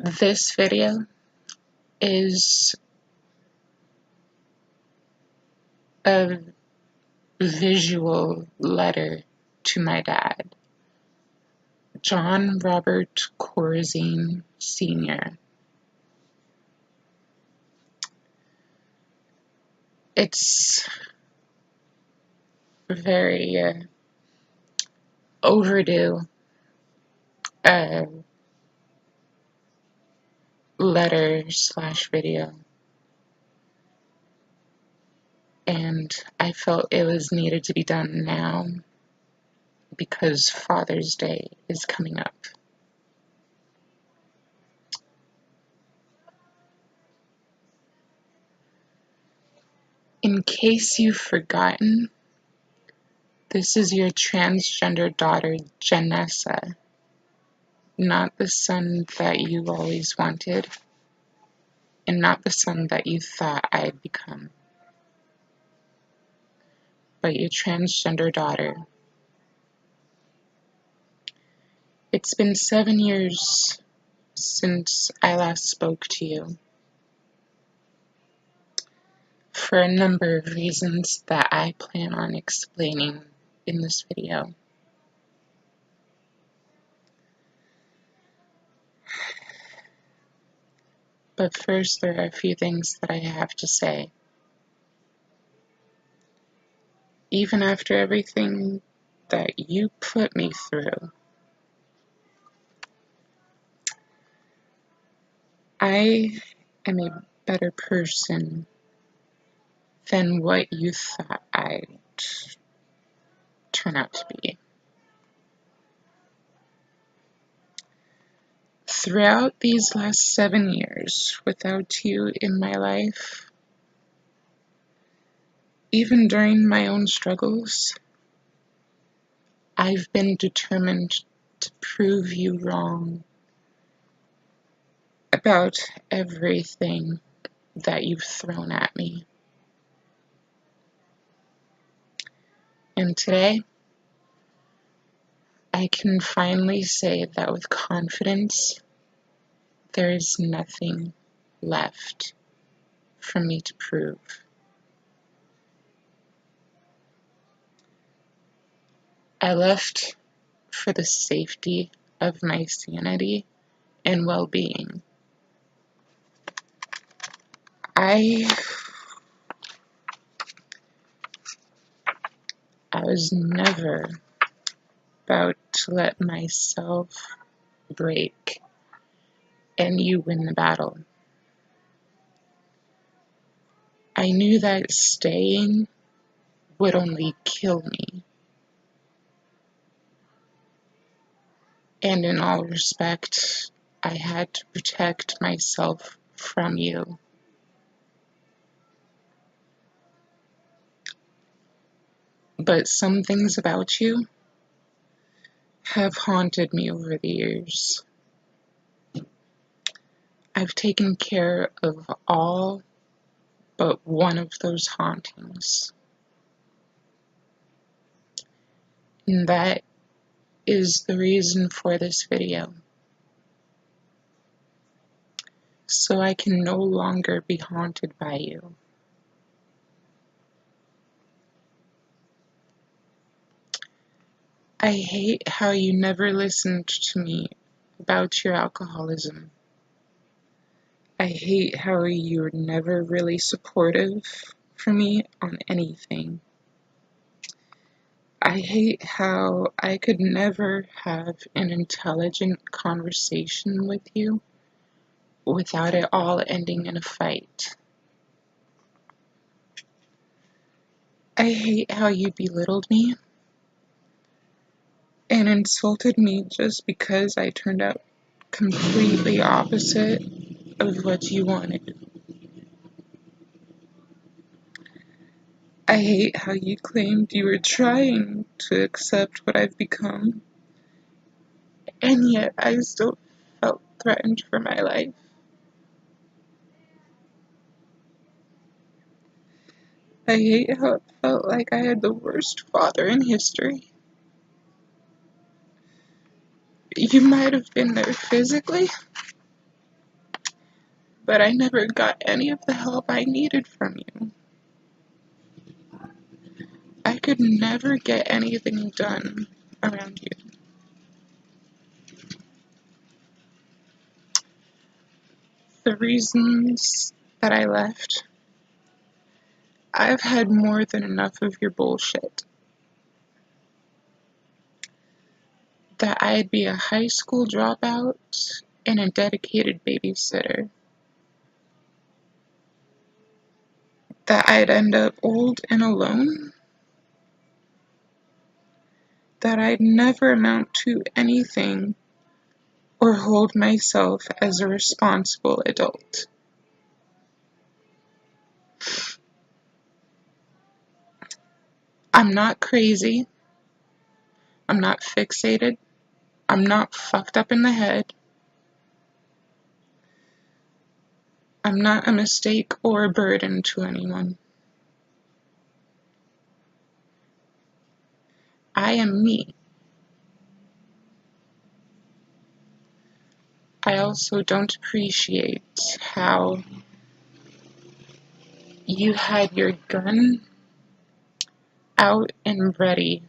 This video is a visual letter to my dad, John Robert Corzine Sr. It's very overdue letter/video, and I felt it was needed to be done now because Father's Day is coming up. In case you've forgotten, this is your transgender daughter, Janessa, not the son that you always wanted, and not the son that you thought I'd become, but your transgender daughter. It's been 7 years since I last spoke to you, for a number of reasons that I plan on explaining in this video. But first, there are a few things that I have to say. Even after everything that you put me through, I am a better person than what you thought I'd turn out to be. Throughout these last 7 years without you in my life, even during my own struggles, I've been determined to prove you wrong about everything that you've thrown at me. And today, I can finally say that with confidence, there is nothing left for me to prove. I left for the safety of my sanity and well-being. I was never about to let myself break and you win the battle. I knew that staying would only kill me. And in all respect, I had to protect myself from you. But some things about you have haunted me over the years. I've taken care of all but one of those hauntings. And that is the reason for this video. So I can no longer be haunted by you. I hate how you never listened to me about your alcoholism. I hate how you were never really supportive for me on anything. I hate how I could never have an intelligent conversation with you without it all ending in a fight. I hate how you belittled me and insulted me just because I turned out completely opposite of what you wanted. I hate how you claimed you were trying to accept what I've become, and yet I still felt threatened for my life. I hate how it felt like I had the worst father in history. You might have been there physically, but I never got any of the help I needed from you. I could never get anything done around you. The reasons that I left, I've had more than enough of your bullshit. That I'd be a high school dropout and a dedicated babysitter. That I'd end up old and alone. That I'd never amount to anything or hold myself as a responsible adult. I'm not crazy. I'm not fixated. I'm not fucked up in the head. I'm not a mistake or a burden to anyone. I am me. I also don't appreciate how you had your gun out and ready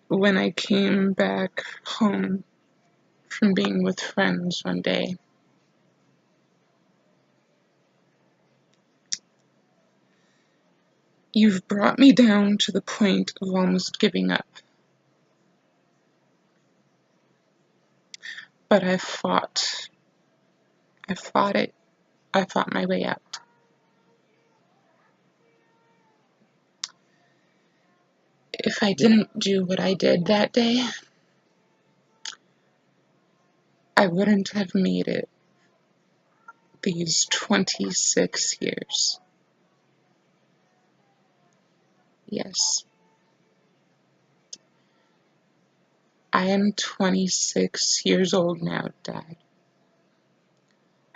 when I came back home from being with friends one day. You've brought me down to the point of almost giving up. But I fought. I fought it. I fought my way out. If I didn't do what I did that day, I wouldn't have made it these 26 years. Yes. I am 26 years old now, Dad.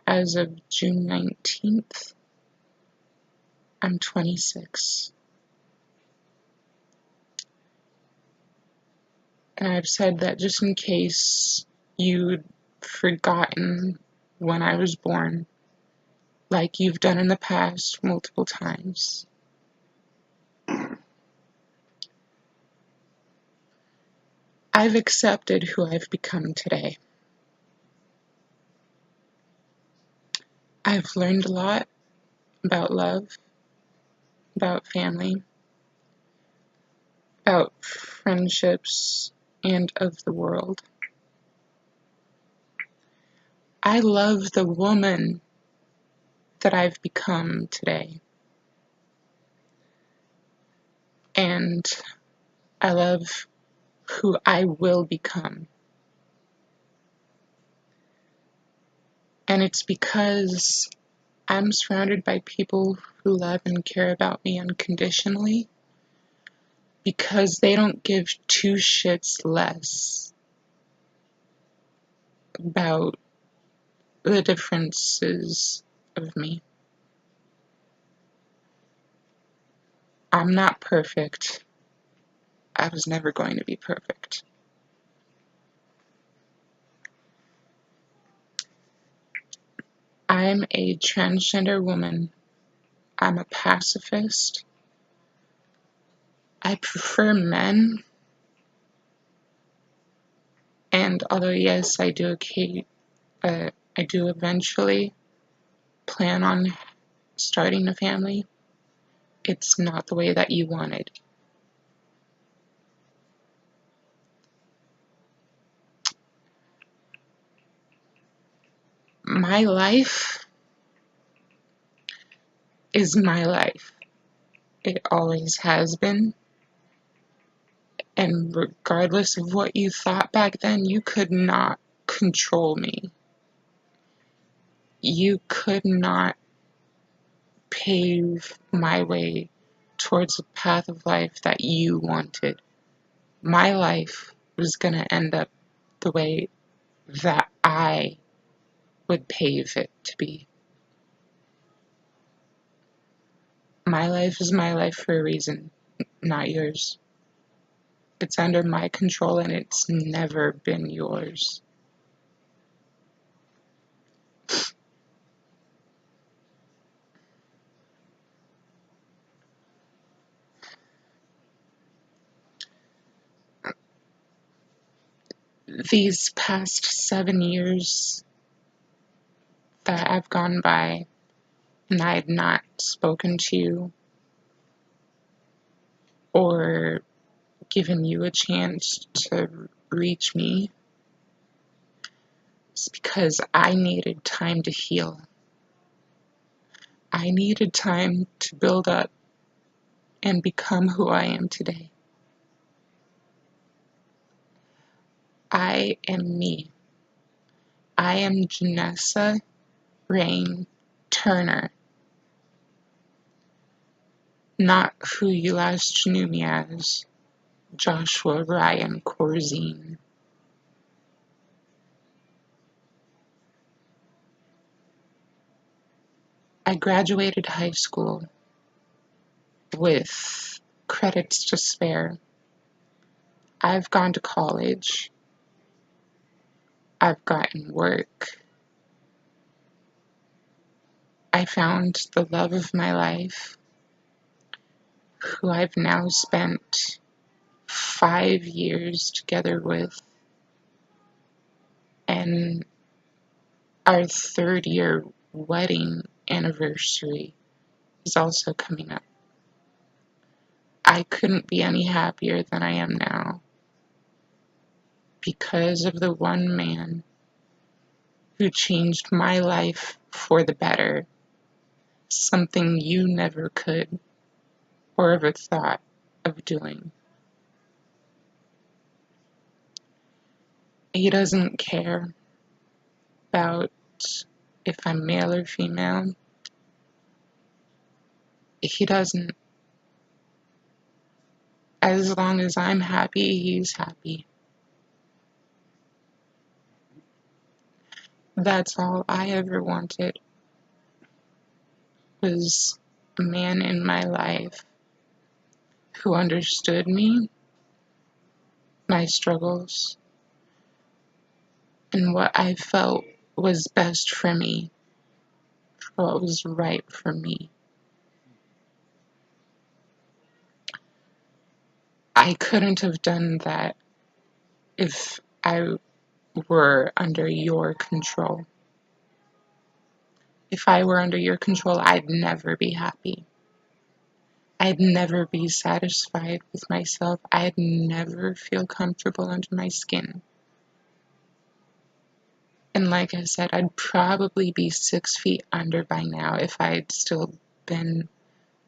As of June 19th, I'm 26. And I've said that just in case you'd forgotten when I was born, like you've done in the past multiple times. I've accepted who I've become today. I've learned a lot about love, about family, about friendships, and of the world. I love the woman that I've become today. And I love who I will become. And it's because I'm surrounded by people who love and care about me unconditionally, because they don't give two shits less about the differences of me. I'm not perfect. I was never going to be perfect. I'm a transgender woman. I'm a pacifist. I prefer men. And although yes, I do eventually plan on starting a family, it's not the way that you wanted. My life is my life. It always has been. And regardless of what you thought back then, you could not control me. You could not pave my way towards the path of life that you wanted. My life was going to end up the way that I would pave it to be. My life is my life for a reason, not yours. It's under my control and it's never been yours. These past 7 years that have gone by and I had not spoken to you or given you a chance to reach me is because I needed time to heal. I needed time to build up and become who I am today. I am me. I am Janessa Rain Turner, not who you last knew me as, Joshua Ryan Corzine. I graduated high school with credits to spare. I've gone to college. I've gotten work. I found the love of my life, who I've now spent 5 years together with, and our 3rd-year wedding anniversary is also coming up. I couldn't be any happier than I am now because of the one man who changed my life for the better, something you never could or ever thought of doing. He doesn't care about if I'm male or female. He doesn't. As long as I'm happy, he's happy. That's all I ever wanted, was a man in my life who understood me, my struggles, and what I felt was best for me, what was right for me. I couldn't have done that if I were under your control. If I were under your control, I'd never be happy. I'd never be satisfied with myself. I'd never feel comfortable under my skin. And like I said, I'd probably be 6 feet under by now if I'd still been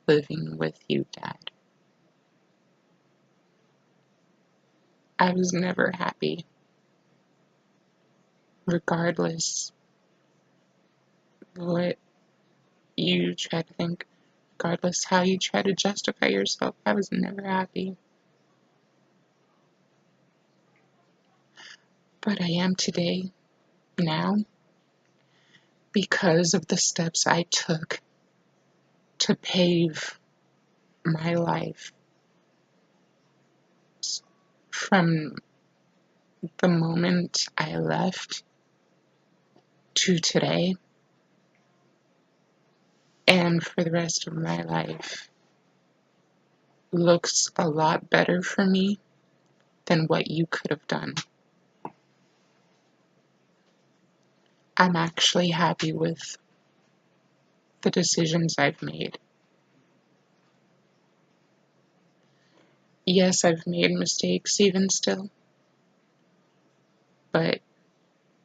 living with you, Dad. I was never happy, regardless what you try to think, regardless how you try to justify yourself. I was never happy. But I am today, now, because of the steps I took to pave my life from the moment I left to today and for the rest of my life looks a lot better for me than what you could have done. I'm actually happy with the decisions I've made. Yes, I've made mistakes even still, but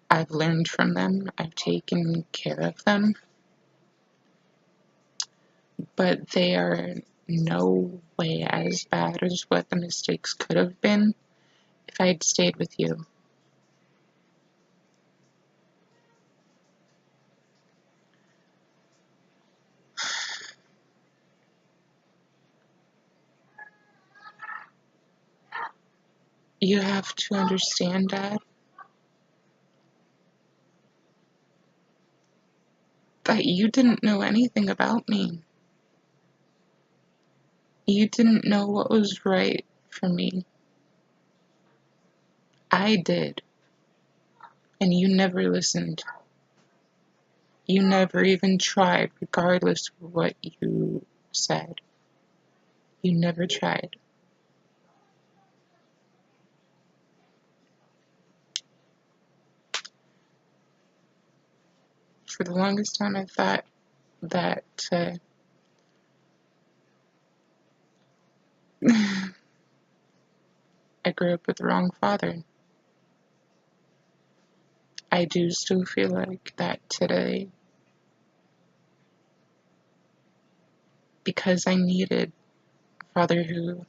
I've learned from them, I've taken care of them, but they are no way as bad as what the mistakes could have been if I'd stayed with you. You have to understand, Dad, that you didn't know anything about me. You didn't know what was right for me. I did, and you never listened. You never even tried, regardless of what you said. You never tried. For the longest time, I thought that I grew up with the wrong father. I do still feel like that today because I needed a father who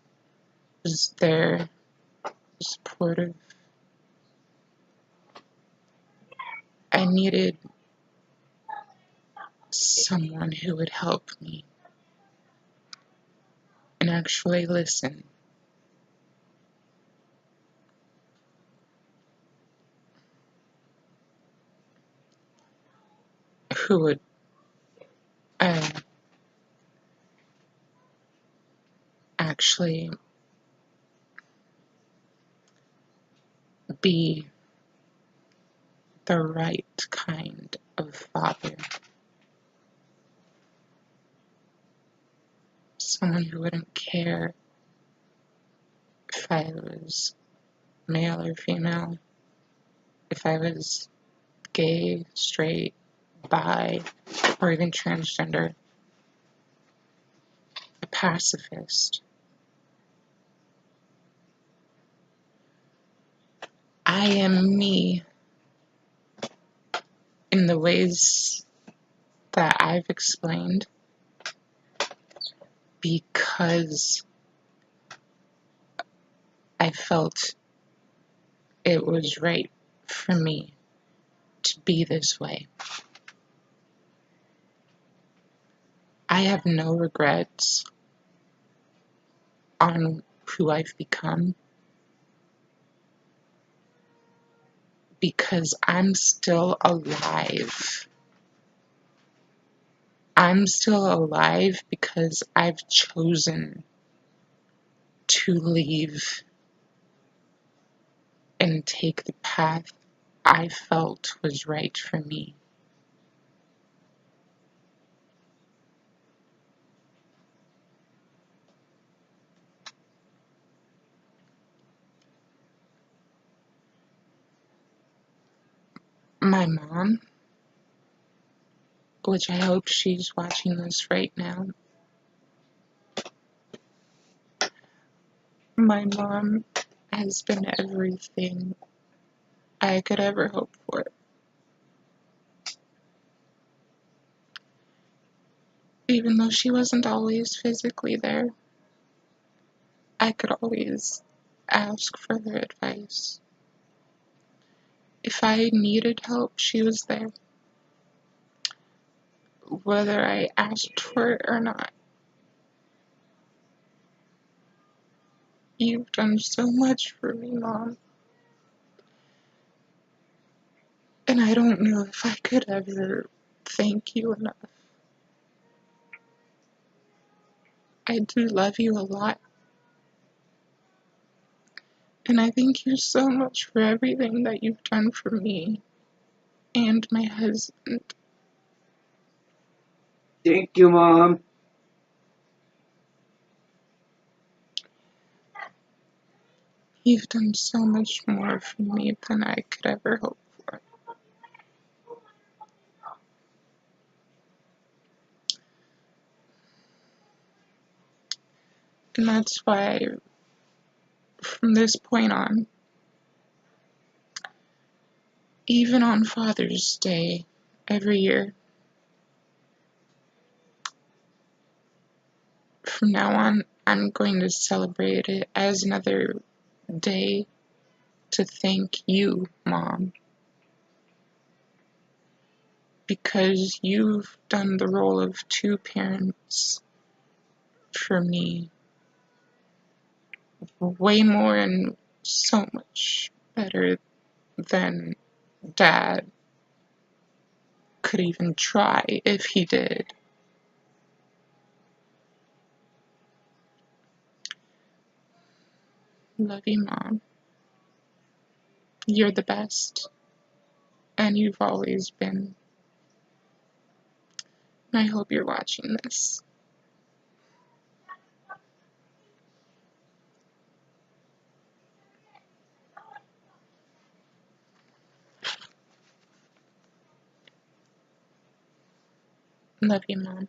was there, supportive. I needed someone who would help me and actually listen, who would uh, actually be the right kind of father. Someone who wouldn't care if I was male or female, if I was gay, straight, bi, or even transgender, a pacifist. I am me in the ways that I've explained because I felt it was right for me to be this way. I have no regrets on who I've become because I'm still alive. I'm still alive because I've chosen to leave and take the path I felt was right for me. My mom, which I hope she's watching this right now, my mom has been everything I could ever hope for. Even though she wasn't always physically there, I could always ask for her advice. If I needed help, she was there, whether I asked for it or not. You've done so much for me, Mom, and I don't know if I could ever thank you enough. I do love you a lot, and I thank you so much for everything that you've done for me and my husband. Thank you, Mom. You've done so much more for me than I could ever hope for. And that's why, from this point on, even on Father's Day every year, from now on, I'm going to celebrate it as another day to thank you, Mom, because you've done the role of two parents for me way more and so much better than Dad could even try if he did. Love you, Mom. You're the best, and you've always been. I hope you're watching this. Love you, Mom.